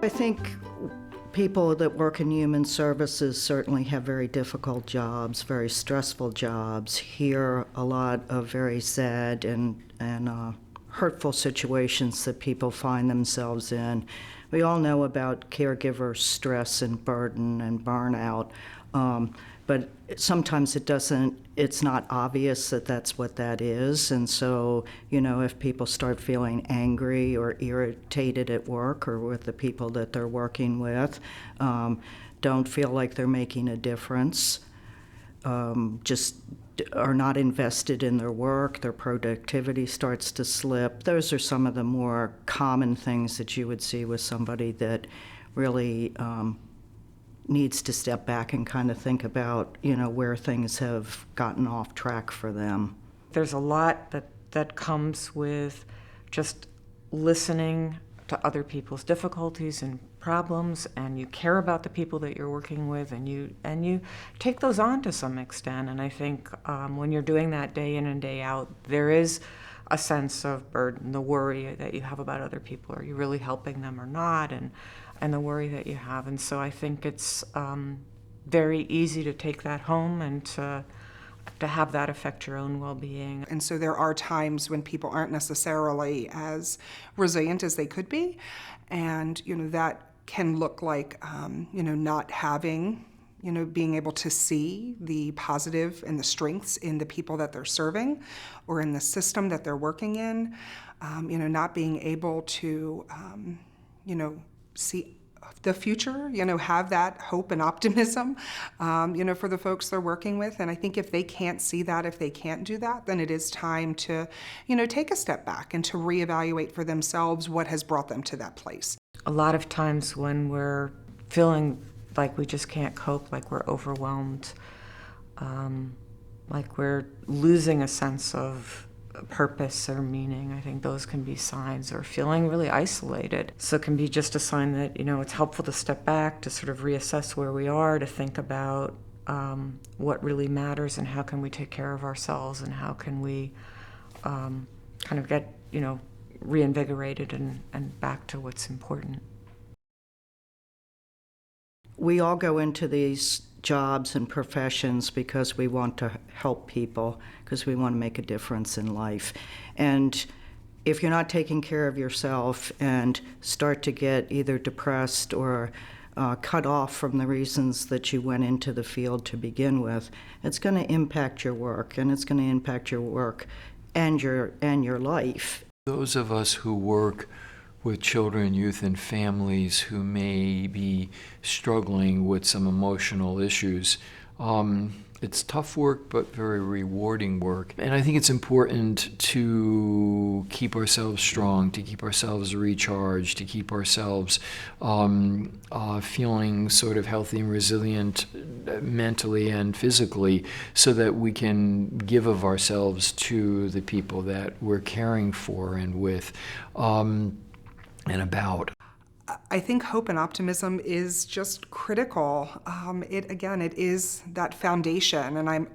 I think people that work in human services certainly have very difficult jobs, very stressful jobs, hear a lot of very sad and hurtful situations that people find themselves in. We all know about caregiver stress and burden and burnout, but sometimes it's not obvious that that's what that is. And so, if people start feeling angry or irritated at work or with the people that they're working with, don't feel like they're making a difference, just are not invested in their work, their productivity starts to slip. Those are some of the more common things that you would see with somebody that really needs to step back and kind of think about, where things have gotten off track for them. There's a lot that comes with just listening to other people's difficulties and problems, and you care about the people that you're working with, and you take those on to some extent. And I think when you're doing that day in and day out, there is a sense of burden, the worry that you have about other people. Are you really helping them or not? And the worry that you have. And so I think it's very easy to take that home and to have that affect your own well-being. And so there are times when people aren't necessarily as resilient as they could be. And, that can look like, not having, being able to see the positive and the strengths in the people that they're serving or in the system that they're working in, not being able to, see the future, have that hope and optimism, for the folks they're working with. And I think if they can't see that, if they can't do that, then it is time to, take a step back and to reevaluate for themselves what has brought them to that place. A lot of times when we're feeling like we just can't cope, like we're overwhelmed, like we're losing a sense of purpose or meaning, I think those can be signs, or feeling really isolated. So it can be just a sign that, it's helpful to step back, to sort of reassess where we are, to think about what really matters and how can we take care of ourselves and how can we kind of get, reinvigorated and back to what's important. We all go into these jobs and professions because we want to help people, because we want to make a difference in life. And if you're not taking care of yourself and start to get either depressed or cut off from the reasons that you went into the field to begin with, it's going to impact your work, and it's going to impact your work and your life. Those of us who work with children, youth, and families who may be struggling with some emotional issues, it's tough work, but very rewarding work. And I think it's important to keep ourselves strong, to keep ourselves recharged, to keep ourselves feeling sort of healthy and resilient mentally and physically, so that we can give of ourselves to the people that we're caring for and with and about. I think hope and optimism is just critical. It is that foundation, and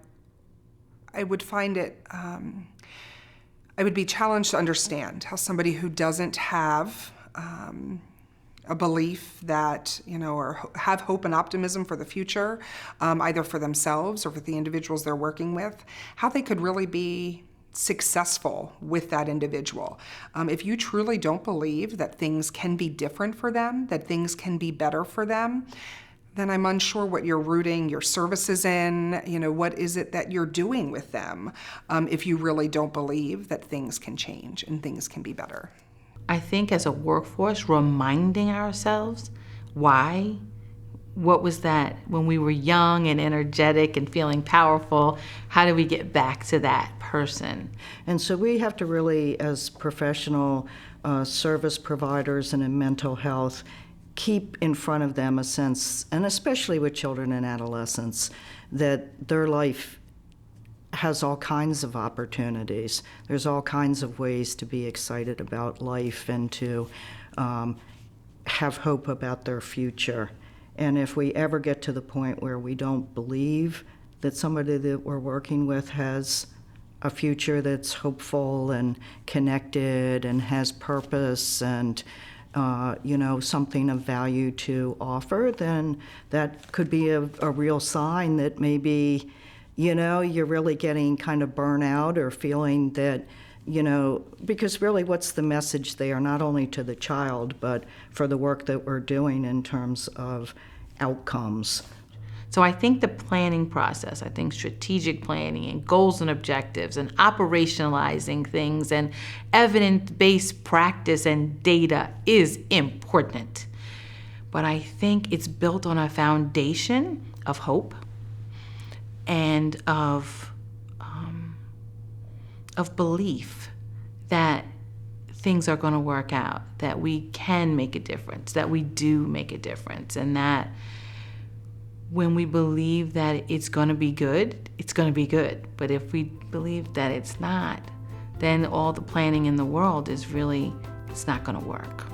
I would find it, I would be challenged to understand how somebody who doesn't have a belief that, or have hope and optimism for the future, either for themselves or for the individuals they're working with, how they could really be successful with that individual. If you truly don't believe that things can be different for them, that things can be better for them, then I'm unsure what you're rooting your services in, what is it that you're doing with them, if you really don't believe that things can change and things can be better. I think as a workforce, reminding ourselves why. What was that when we were young and energetic and feeling powerful? How do we get back to that person? And so we have to really, as professional service providers and in mental health, keep in front of them a sense, and especially with children and adolescents, that their life has all kinds of opportunities. There's all kinds of ways to be excited about life and to have hope about their future. And if we ever get to the point where we don't believe that somebody that we're working with has a future that's hopeful and connected and has purpose and something of value to offer, then that could be a real sign that maybe, you're really getting kind of burnout or feeling that, because really what's the message there, not only to the child, but for the work that we're doing in terms of outcomes. So I think the planning process, I think strategic planning and goals and objectives and operationalizing things and evidence-based practice and data is important. But I think it's built on a foundation of hope and of belief that things are going to work out, that we can make a difference, that we do make a difference, and that when we believe that it's going to be good, it's going to be good. But if we believe that it's not, then all the planning in the world is really, it's not going to work.